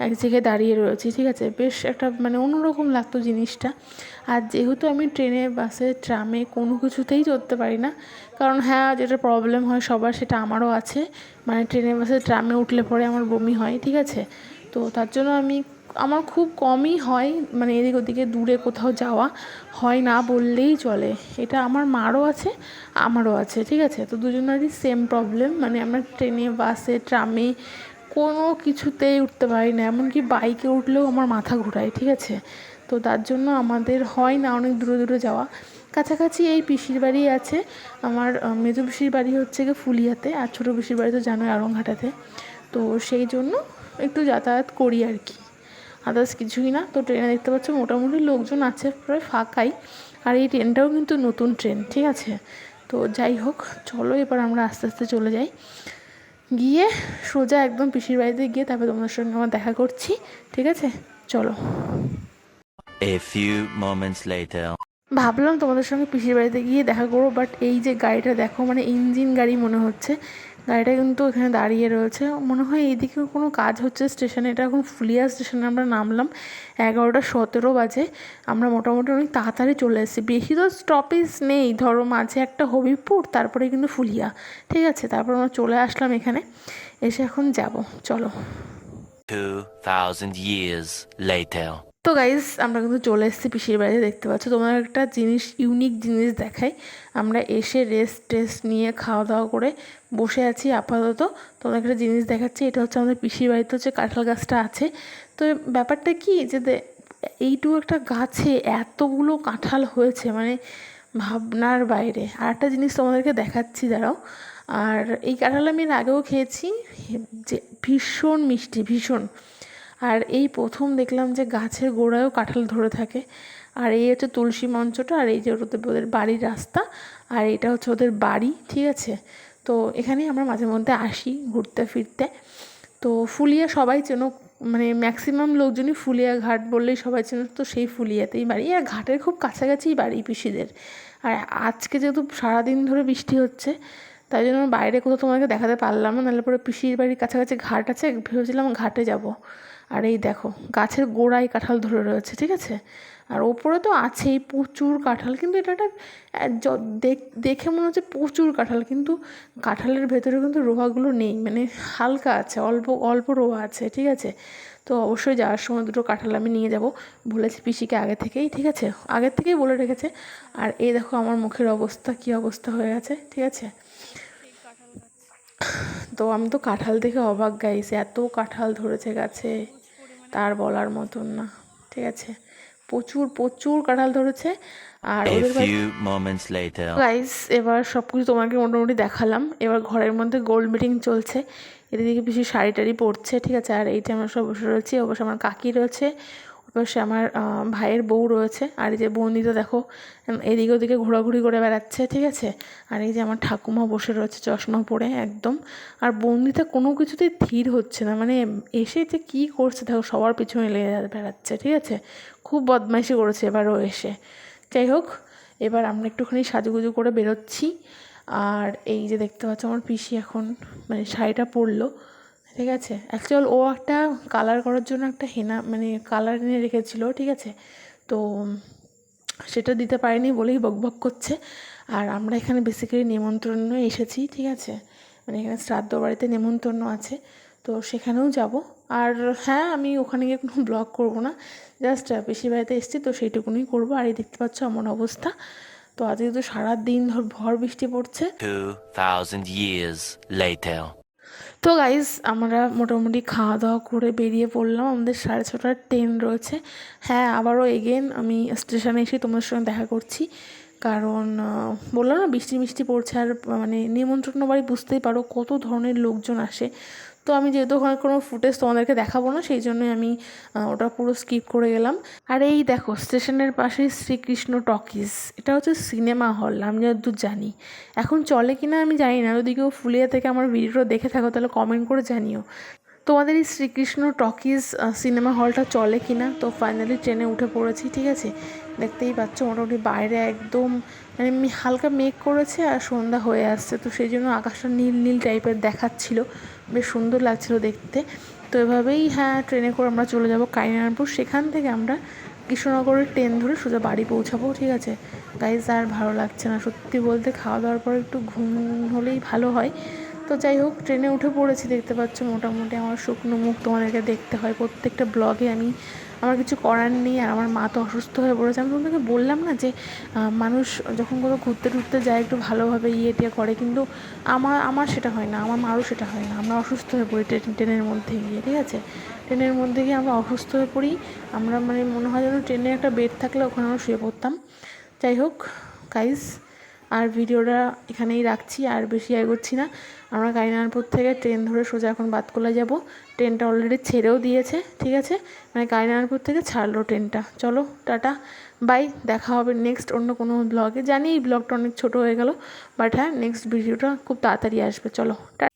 এক জায়গায় দাঁড়িয়ে রয়েছি, ঠিক আছে। বেশ একটা মানে অন্যরকম লাগতো জিনিসটা। আর যেহেতু আমি ট্রেনে, বাসে, ট্রামে কোনো কিছুতেই চড়তে পারি না, কারণ হ্যাঁ যেটা প্রবলেম হয় সবার সেটা আমারও আছে, মানে ট্রেনে, বাসে, ট্রামে উঠলে পরে আমার বমি হয়, ঠিক আছে। তো তার জন্য আমার খুব কমই হয় মানে এদিক ওদিকে দূরে কোথাও যাওয়া হয় না বললেই চলে। এটা আমার মারও আছে, আমারও আছে, ঠিক আছে। তো দুজনেরই সেম প্রবলেম, মানে আমরা ট্রেনে, বাসে, ট্রামে কোনো কিছুতেই উঠতে পারি না, এমনকি বাইকে উঠলেও আমার মাথা ঘোরায়, ঠিক আছে। তো তার জন্য আমাদের হয় না অনেক দূরে দূরে যাওয়া। কাছাকাছি এই পিসির বাড়ি আছে আমার, মেজো পিসির বাড়ি হচ্ছে গিয়ে ফুলিয়াতে, আর ছোটো পিসির বাড়ি তো জানোই আড়ংঘাটাতে। তো সেই জন্য একটু যাতায়াত করি আর কি, আদার্স কিছুই না। তো ট্রেনে দেখতে পাচ্ছ মোটামুটি লোকজন আছে, প্রায় ফাঁকাই। আর এই ট্রেনটাও কিন্তু নতুন ট্রেন, ঠিক আছে। তো যাই হোক, চলো এবার আমরা আস্তে আস্তে চলে যাই, গিয়ে সোজা একদম পিসির বাড়িতে গিয়ে তারপরে তোমাদের সঙ্গে আমার দেখা করছি, ঠিক আছে। চলো। A few moments later. ভাবলাম তোমাদের সঙ্গে পিসির বাড়িতে গিয়ে দেখা করবো, বাট এই যে গাড়িটা দেখো, মানে ইঞ্জিন গাড়ি মনে হচ্ছে। গাড়িটা কিন্তু এখানে দাঁড়িয়ে রয়েছে, মনে হয় এইদিকেও কোনো কাজ হচ্ছে স্টেশনে। এটা এখন ফুলিয়া স্টেশনে আমরা নামলাম, 11:17 বাজে। আমরা মোটামুটি অনেক তাড়াতাড়ি চলে এসেছি, বেশি তো স্টপেজ নেই, ধরো মাঝে একটা হবিপুর, তারপরে কিন্তু ফুলিয়া, ঠিক আছে। তারপর আমরা চলে আসলাম এখানে, এসে এখন যাব, চলো। 2000 years later. তো গাইজ আমরা কিন্তু চলে এসেছি পিসির বাড়িতে, দেখতে পাচ্ছ। তোমার একটা জিনিস, ইউনিক জিনিস দেখাই। আমরা এসে রেস্ট টেস্ট নিয়ে খাওয়া দাওয়া করে বসে আছি আপাতত। তোমার একটা জিনিস দেখাচ্ছি, এটা হচ্ছে আমাদের পিসির বাড়িতে হচ্ছে কাঁঠাল গাছটা আছে। তো ব্যাপারটা কি যে এইটুকু একটা গাছে এতগুলো কাঁঠাল হয়েছে, মানে ভাবনার বাইরে। আর একটা জিনিস তোমাদেরকে দেখাচ্ছি, দাঁড়াও। আর এই কাঁঠাল আমি এর আগেও খেয়েছি, যে ভীষণ মিষ্টি, ভীষণ। আর এই প্রথম দেখলাম যে গাছের গোড়ায়ও কাঁঠাল ধরে থাকে। আর এই হচ্ছে তুলসী মঞ্চটা, আর এই যে ওদের বাড়ির রাস্তা, আর এটা হচ্ছে ওদের বাড়ি, ঠিক আছে। তো এখানেই আমরা মাঝে মধ্যে আসি ঘুরতে ফিরতে। তো ফুলিয়া সবাই চেনো, মানে ম্যাক্সিমাম লোকজনই ফুলিয়া ঘাট বললেই সবাই চেনো, তো সেই ফুলিয়াতেই বাড়ি, আর ঘাটের খুব কাছাকাছিই বাড়ি পিসিদের। আর আজকে যেহেতু সারাদিন ধরে বৃষ্টি হচ্ছে, তাই জন্য বাইরে কোথাও তোমাকে দেখাতে পারলাম না, নাহলে পরে পিসির বাড়ির কাছাকাছি ঘাট আছে, ভেবেছিলাম ঘাটে যাব। আর এই দেখো গাছের গোড়ায় কাঁঠাল ধরে রয়েছে, ঠিক আছে। আর ওপরে তো আছেই প্রচুর কাঁঠাল, কিন্তু এটা একটা দেখে মনে হচ্ছে প্রচুর কাঁঠাল, কিন্তু কাঁঠালের ভেতরে কিন্তু রোয়াগুলো নেই, মানে হালকা আছে, অল্প অল্প রোয়া আছে, ঠিক আছে। তো অবশ্যই যাওয়ার সময় দুটো কাঁঠাল আমি নিয়ে যাব, বলেছি পিসিকে আগে থেকেই, ঠিক আছে, আগের থেকেই বলে রেখেছে। আর এই দেখো আমার মুখের অবস্থা, কী অবস্থা হয়ে গেছে, ঠিক আছে। তো আমি তো কাঁঠাল দেখে অবাক, গাইস, এত কাঁঠাল ধরেছে গাছে, তার বলার মতন না, ঠিক আছে। প্রচুর প্রচুর কাঁঠাল ধরেছে। আর A ওদের few moments later. গাইস এবার সব কিছু তোমাকে মোটামুটি দেখালাম। এবার ঘরের মধ্যে গোল্ড মিটিং চলছে, এদিকে বেশি শাড়ি টাড়ি পরছে, ঠিক আছে। আর এইটা আমরা সব বসে রয়েছি, অবশ্য আমার কাকি রয়েছে, অবশ্য আমার ভাইয়ের বউ রয়েছে। আর এই যে বন্দিতা দেখো এদিকে ওদিকে ঘোরাঘুরি করে বেড়াচ্ছে, ঠিক আছে। আর এই যে আমার ঠাকুমা বসে রয়েছে চশমা পরে একদম। আর বন্দিতা কোনো কিছুতেই ধীর হচ্ছে না, মানে এসে যে কী করছে দেখো, সবার পিছনে লেগে বেড়াচ্ছে, ঠিক আছে। খুব বদমাইশি করেছে এবারও এসে। যাই হোক, এবার আমরা একটুখানি সাজুগুজু করে বেরোচ্ছি। আর এই যে দেখতে পাচ্ছ আমার পিসি এখন মানে শাড়িটা পরলো, ঠিক আছে। অ্যাকচুয়াল ও একটা কালার করার জন্য একটা হেনা মানে কালার এনে রেখেছিলো, ঠিক আছে। তো সেটা দিতে পারেনি বলেই বকবক করছে। আর আমরা এখানে বেসিক্যালি নিমন্ত্রণ এসেছি, ঠিক আছে, মানে এখানে শ্রাদ্ধ বাড়িতে নিমন্ত্রণ আছে, তো সেখানেও যাব। আর হ্যাঁ, আমি ওখানে গিয়ে কোনো ব্লগ করবো না, জাস্ট পিসির বাড়িতে এসেছি তো সেইটুকুনি করবো। আর এই দেখতে পাচ্ছ এমন অবস্থা। তো আজকে তো সারাদিন ভর বৃষ্টি পড়ছে। 2000 years later. তো গাইজ আমরা মোটামুটি খাওয়া দাওয়া করে বেরিয়ে পড়লাম, আমাদের 6:30টার ট্রেন রয়েছে। হ্যাঁ, আবারও এগেন আমি স্টেশনে এসে তোমাদের সঙ্গে দেখা করছি, কারণ বললাম না বৃষ্টি মিষ্টি পড়ছে। আর মানে নিমন্ত্রণ বাড়ি বুঝতেই পারো কত ধরনের লোকজন আসে। তো আমি যেহেতু ওখানে কোনো ফুটেজ তোমাদেরকে দেখাবো না, সেই জন্যই আমি ওটা পুরো স্কিপ করে গেলাম। আর এই দেখো স্টেশনের পাশেই শ্রীকৃষ্ণ টকিজ, এটা হচ্ছে সিনেমা হল, আমি যতদূর জানি। এখন চলে কি না আমি জানি না, যদি কেউ ফুলিয়া থেকে আমার ভিডিওটা দেখে থাকো তাহলে কমেন্ট করে জানিও তোমাদের এই শ্রীকৃষ্ণ টকিজ সিনেমা হলটা চলে কি না। তো ফাইনালি ট্রেনে উঠে পড়েছি, ঠিক আছে। দেখতেই পাচ্ছ মোটামুটি বাইরে একদম মানে হালকা মেঘ করেছে আর সন্ধ্যা হয়ে আসছে, তো সেই জন্য আকাশটা নীল নীল টাইপের দেখাচ্ছিলো, বেশ সুন্দর লাগছিলো দেখতে। তো এভাবেই হ্যাঁ ট্রেনে করে আমরা চলে যাব কালিনারপুর, সেখান থেকে আমরা কৃষ্ণনগরের ট্রেন ধরে সোজা বাড়ি পৌঁছাবো। ঠিক আছে গাইজ, আর ভালো লাগছে না সত্যি বলতে, খাওয়া দাওয়ার পর একটু ঘুম হলেই ভালো হয়। তো যাই হোক ট্রেনে উঠে পড়েছি, দেখতে পাচ্ছ মোটামুটি আমার শুকনো মুখ তোমাদেরকে দেখতে হয় প্রত্যেকটা ব্লগে, আমার কিছু করার নেই। আর আমার মা তো অসুস্থ হয়ে পড়েছে, আমি তোমাদেরকে বললাম না যে মানুষ যখন কোথাও ঘুরতে টুরতে যায় একটু ভালোভাবে টিয়ে করে, কিন্তু আমার সেটা হয় না, আমার মারও সেটা হয় না, আমরা অসুস্থ হয়ে পড়ি ট্রেনের মধ্যে গিয়ে। ঠিক আছে, ট্রেনের মধ্যে গিয়ে আমরা অসুস্থ হয়ে পড়ি, আমরা মানে মনে হয় যেন ট্রেনে একটা বেড থাকলে ওখানে আমরা শুয়ে পড়তাম। যাই হোক গাইজ, আর ভিডিওটা এখানেই রাখছি, আর বেশি এগোচ্ছি না। আমরা কালিনারপুর থেকে ট্রেন ধরে সোজা এখন বাতকুলা যাব। ট্রেনটা অলরেডি ছেড়েও দিয়েছে। ঠিক আছে, মানে কালিনারপুর থেকে ছাড়লো ট্রেনটা। চলো টাটা বাই, দেখা হবে নেক্সট অন্য কোনো ব্লগে। জানি এই ব্লগটা অনেক ছোটো হয়ে গেল, বাট হ্যাঁ নেক্সট ভিডিওটা খুব তাড়াতাড়ি আসবে। চলো টাটা।